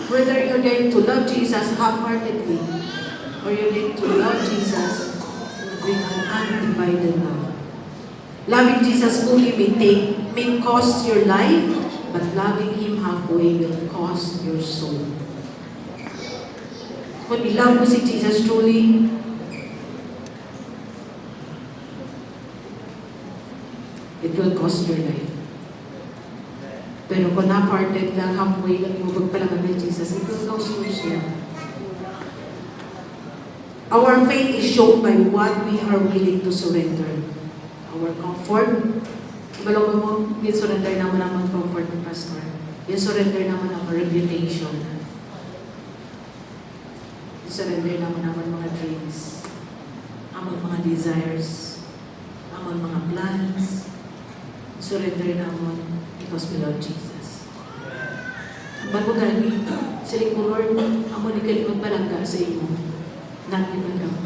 whether you're going to love Jesus half-heartedly or you're going to love Jesus with an undivided love. Loving Jesus fully may cost your life, but loving Him halfway will cost your soul. When we love mo si Jesus truly, it will cost your life. Pero kung half-hearted lang, halfway lang mo pagpalaman ni Jesus, it will cost your soul. Our faith is shown by what we are willing to surrender. Our comfort. Balong mo, yung surrender naman ang comfort ng pastor. Yung surrender naman ang reputation. Yung surrender naman ang mga dreams. Ang mga desires. Ang mga plans. Surrender naman because we love Jesus. Ang bago gani, siling mo, Lord, ang mo ni kalimag palangga sa iyo. Not even God.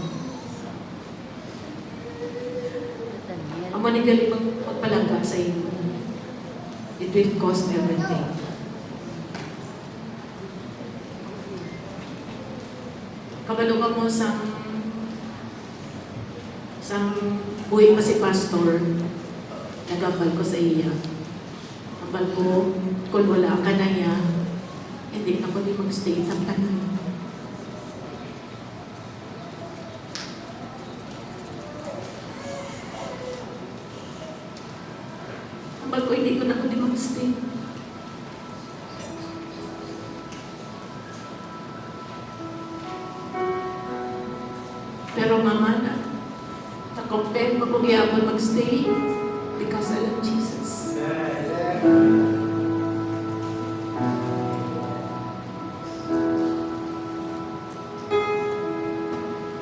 Ang manigali magpalangga sa iyo. It will cost everything. Kabalungan mo sa buhay pa si pastor, nagambal ko sa iya. Ambal ko, kung wala ka na niya, hindi na ko di mag-stay sa kanan. Ambal ko, hindi ko na ko di mag-stay. Pero mama na, na-compare mo kung yapon mag-stay because I love Jesus.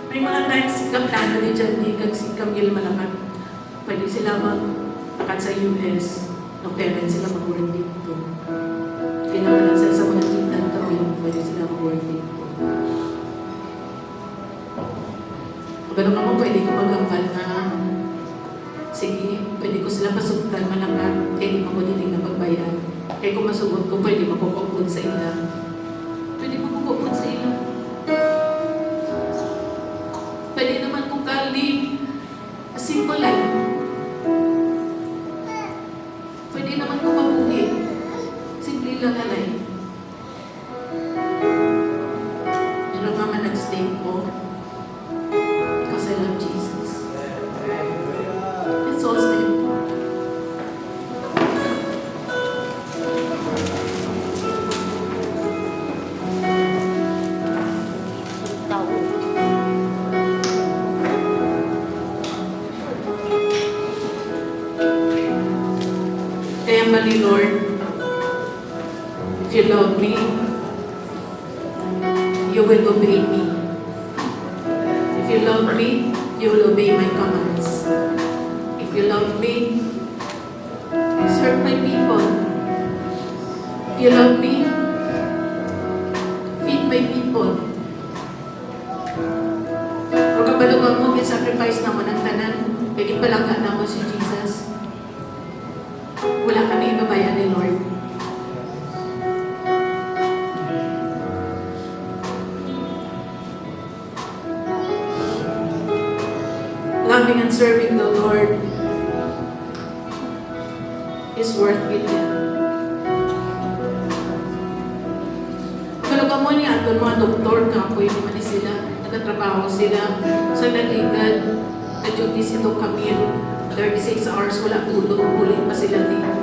May mga times kamplano ni John D. kag si Camille Malacan. Pwede sila magpakat sa US. No parents sila mag-work dito. Kinamalan sila sa mga kintan kami. Pwede sila mag-work dito. Pero kamo pwede ko mag-ampal na sige, pwede ko sila pasugtan malakat. Kaya di makuliling na pagbayan. Kaya kung masugot ko, pwede mapupukod sa ila. Pwede mapupukod sa ila. Pwede naman kung kali a simple life. Pwede naman kung mabuhi. Simple lang na life. ni Lord, if you love me, you will obey me. If you love me, you will obey my commands. If you love me, serve my people. If you love me, feed my people. Kung kabalugan mo, sacrifice naman ang tanan, pwede palangga na mo si Jesus. Wala kami ibabayan ni Lord. Loving and serving the Lord is worth it. Kalugan mo niya, doon mga doktor, kapoy naman sila, nagtatrabaho sila sa naligad, na-duty si Doc Camille, 36 hours, wala tulog, huli pa sila dito.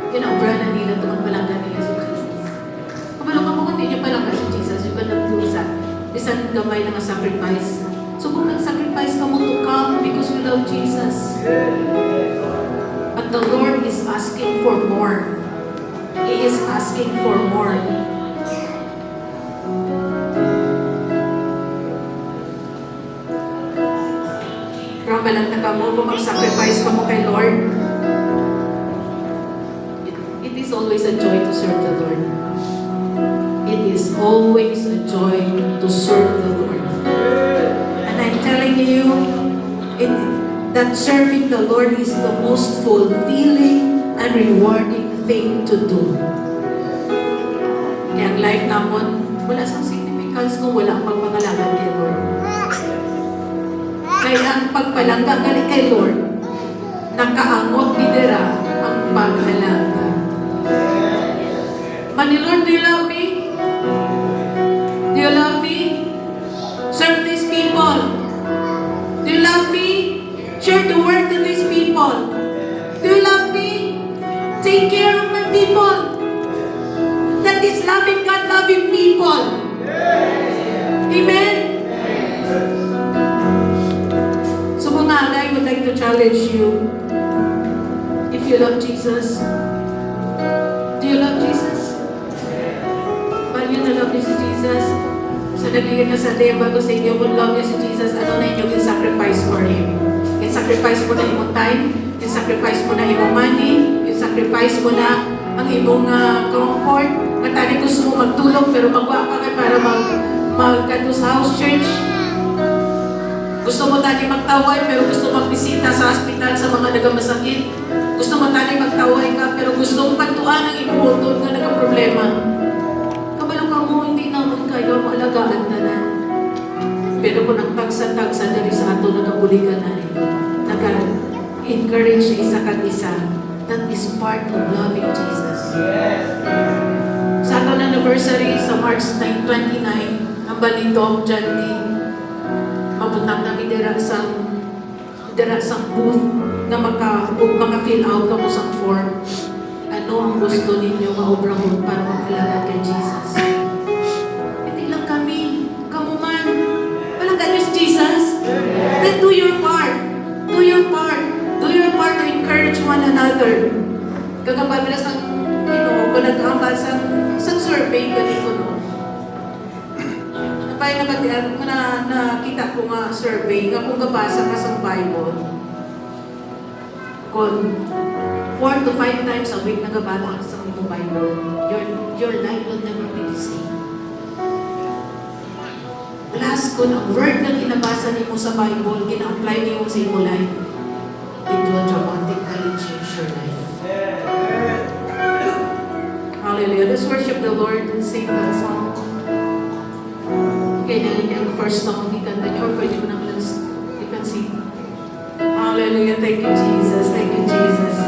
Kinaobra na nila, tumagpalangga nila si Jesus. Kabalugan mo, kung hindi niya palangga si Jesus, yung ba nagpusa, bisan gamay na nga sacrifice. So kung nag-sacrifice ka mo to come because we love Jesus. But the Lord is asking for more. He is asking for more. Pero balanta ka mo, kung mag-sacrifice ka mo kay Lord, it is always a joy to serve the Lord. It is always a joy to serve the Lord. I'm telling you, that serving the Lord is the most fulfilling and rewarding thing to do. Kaya ang life namon, wala sang significance kung wala ang pagpangalagan kay Lord. Kaya ang pagpalangga gali kay Lord, nakaangot bidera ang paghalaga. Mani Lord, do you love me? Do you love me? Serve these people. Do you love me? Share the word to these people. Do you love me? Take care of my people. That is loving God, loving people. Amen? So mga I would like to challenge you. If you love Jesus, do you love Jesus? Paano yun na love ni si Jesus? Sa nagligan na sa day, bago sa inyo, kung love niyo si Jesus, ano na inyo sacrifice for Him? Sacrifice mo na imong time, sacrifice mo na imong money, sacrifice mo na ang imong comfort. Matali gusto mo magtulog, pero magwa ka kay para mag-go sa house church. Gusto mo tali magtaway, pero gusto magbisita sa hospital sa mga nagamasakit. Gusto mo tali magtaway ka, pero gusto mo pagtuan ang imuhutod nga nagaproblema. Kayo mo alagaan na na. Pero kung ang tagsa-tagsa na rin sa ato nagabuligan na rin, nag-encourage isa kag isa, that is part of loving Jesus. Sa ato na anniversary sa March 9, 29, ang balindog dyan di mabutang namin dira sa booth na maka-fill out ka mo sa form. Ano ang gusto ninyo maobrahon para mag-alagaan kay Jesus? Then do your part. Do your part. Do your part to encourage one another. Kagapabilas ang kung nag-ambal sa survey, ganito no. Napay nakita ko nga survey, nga kung gabasa ka sa Bible, kung 4 to 5 times a week nagabasa ka sa Bible, your life will never be the same. Last kung ang word na kinabasa niyo sa Bible, kina-apply niyo sa iyong life, it will dramatically change your life. Hallelujah. Let's worship the Lord and sing that song. Okay, na yung first song ang ikanta niyo, or pwede mo nang last, you can sing. Hallelujah. Thank you, Jesus. Thank you, Jesus.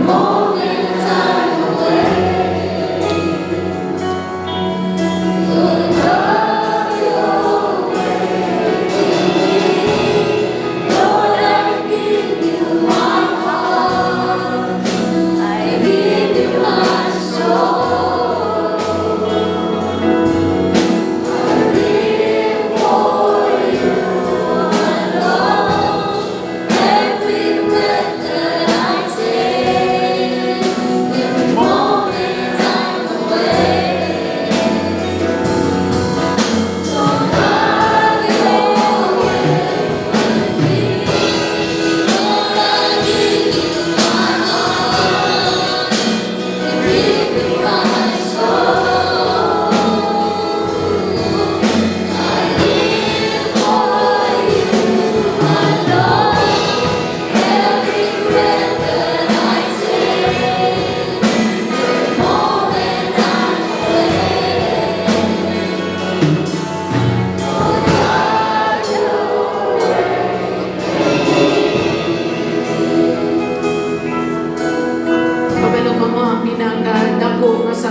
Moment I'm away.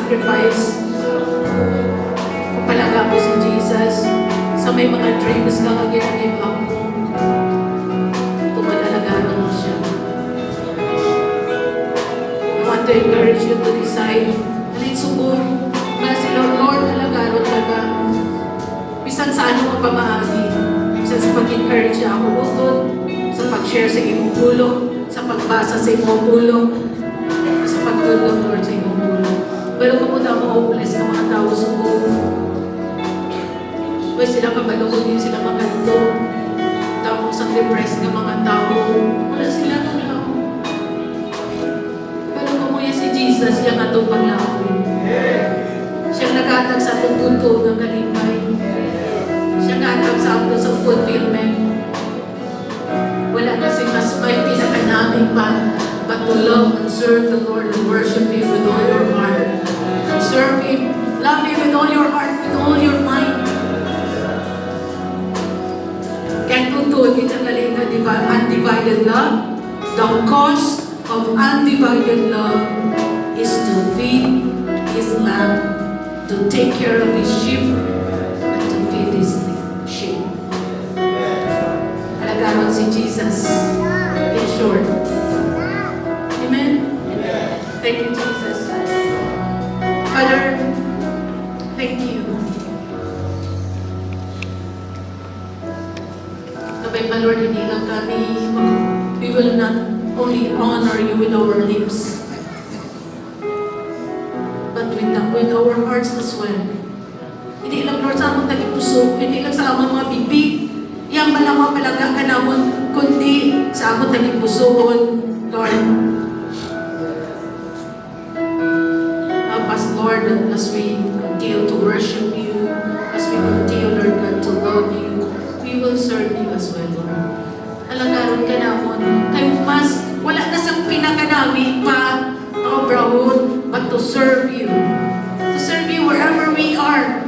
sacrifice. Kapalaga mo si Jesus sa may mga dreams ka nga ginagib up mo. Tumadalagaran mo siya. I want to encourage you to decide. Alin subor, ba si Lord, alagaron ka ka. Bisan sa ano ka pamahagi. Bisan sa pag-encourage siya ako lutod, sa pag-share sa imong pulong, sa pagbasa sa imong pulong, sa pagtulong, Lord, sa imong pulong. Pero kung na mo hopeless ng mga tao sa buong, pwede sila kabalungod din sila maganto. Tapos ang depressed ng mga tao, wala sila ng lao. Pero kung yan si Jesus, siya nga itong paglao. Siya nagatag sa atong tuto ng kalipay. Siya nagatag sa atong sa fulfillment. Wala na si mas may pinakanamin pa, but to love and serve the Lord and worship Him with all your heart. And serve Him, love Him with all your heart, with all your mind. Kaya tutod, kita galing na undivided love. The cost of undivided love is to feed His lamb, to take care of His sheep, and to feed His sheep. Alagaron si Jesus. In short. Amen? Thank you, Jesus. Father, thank you. Sabay pa, Lord, hindi lang kami, we will not only honor you with our lips, but with our hearts as well. Hindi lang, Lord, sa among taging puso, hindi lang sa among mga bibig, yang malamang palaga ka namon, kundi sa among taging pusoon, Lord. Help us, Lord, as we continue to worship you, as we continue, Lord God, to love you, we will serve you as well, Lord. Alagaron ka namon, kayo mas, wala na sa pinakanami pa, brahon, but to serve you. To serve you wherever we are.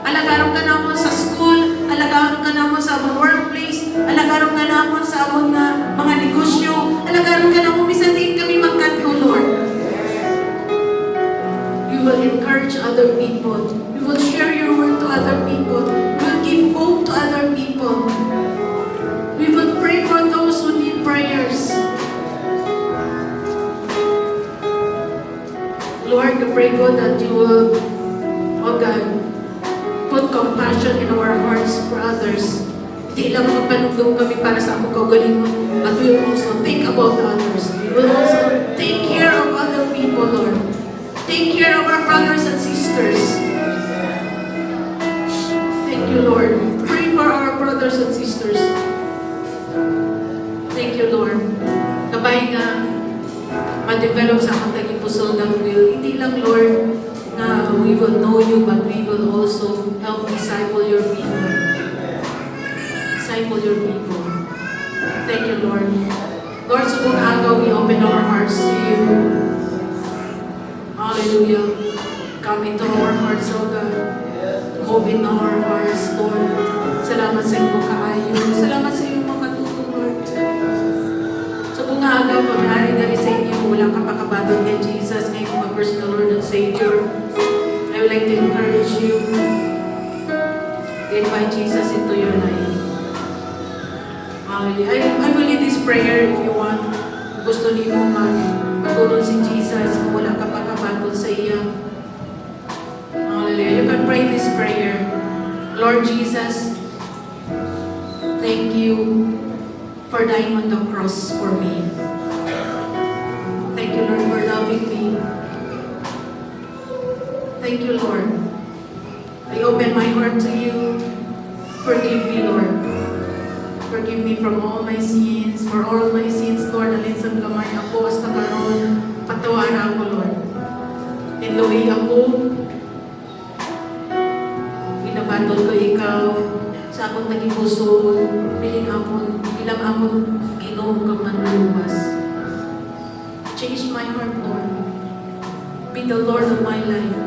Alagaron ka namon sa school, alagaron ka namon sa among workplace, alagaron ka namon sa among mga negosyo, alagaron ka namon bisan din kami magkanto, Lord. We will encourage other people. We will share your word to other people. We will give hope to other people. We will pray for those who need prayers. Lord, I pray, God, that you will, oh God, put compassion in our hearts for others. Hindi lang magpanugdong kami para sa among kaugalingon, but we will also think about others. We will also take care of other people, Lord. Take care of our brothers and sisters. Thank you, Lord. Pray for our brothers and sisters. Thank you, Lord. Kabay nga, ma-develop sa akong taging puso ng will. Hindi lang, Lord, na we will know you, but we will also help disciple your people. Disciple your people. Thank you, Lord. Lord, sa buong agaw, we open our hearts to you. Hallelujah. Come into our hearts, O God. Move in our hearts, Lord. Salamat sa iyong kaayo. Salamat sa iyong mga katulong, Lord. Sa buong agaw, pag-ari na rin sa inyo, walang kapakabaton kay Jesus, ngayon mga personal Lord and Savior. I would like to encourage you to invite Jesus into your life. Hallelujah. I will lead this prayer if you want. Gusto niyo magtulong si Jesus kung wala ka pagkabaton sa iya. Hallelujah. You can pray this prayer. Lord Jesus, thank you for dying on the cross for me. Thank you, Lord, for loving me. Thank you, Lord. I open my heart to you. Forgive me, Lord. Forgive me from all my sins, for all my sins, Lord. Alinsang gamay ako, hasta karon. Patawaran ako, Lord. Tinuwi ako. Binabatol ko ikaw sa akong naging puso. Bilang akong Ginoo kang manluwas. Change my heart, Lord. Be the Lord of my life.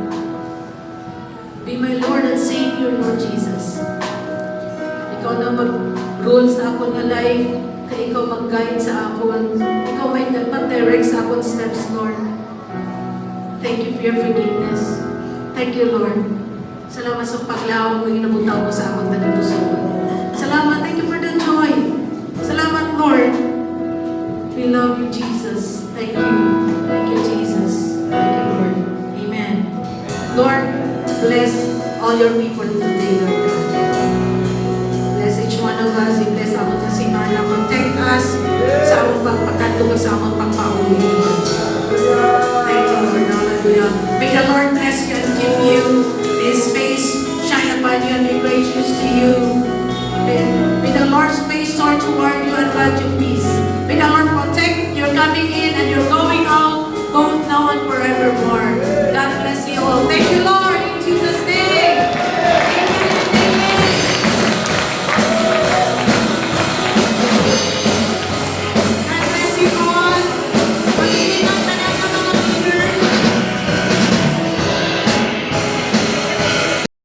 Be my Lord and Savior, Lord Jesus. Ikaw na mag-rule sa akong na life, kaya ikaw mag-guide sa akon. Ikaw may mag-direct sa akong steps, Lord. Thank you for your forgiveness. Thank you, Lord. Salamat sa paglawag mo inabutaw mo sa among nagtutusuan. Salamat. Thank you for the joy. Salamat, Lord. We love you, Jesus. Thank you. Thank you, Jesus. Thank you, Lord. Amen. Lord, bless all your people today, Lord God. Bless each one of us. Bless among kasinar na protect us sa among pagpakadto sa among pagpauli. Thank you, Lord. Hallelujah. May the Lord bless you and give you His face, shine upon you and be gracious to you. May the Lord's face turn toward you and grant you peace. May the Lord protect your coming in and your going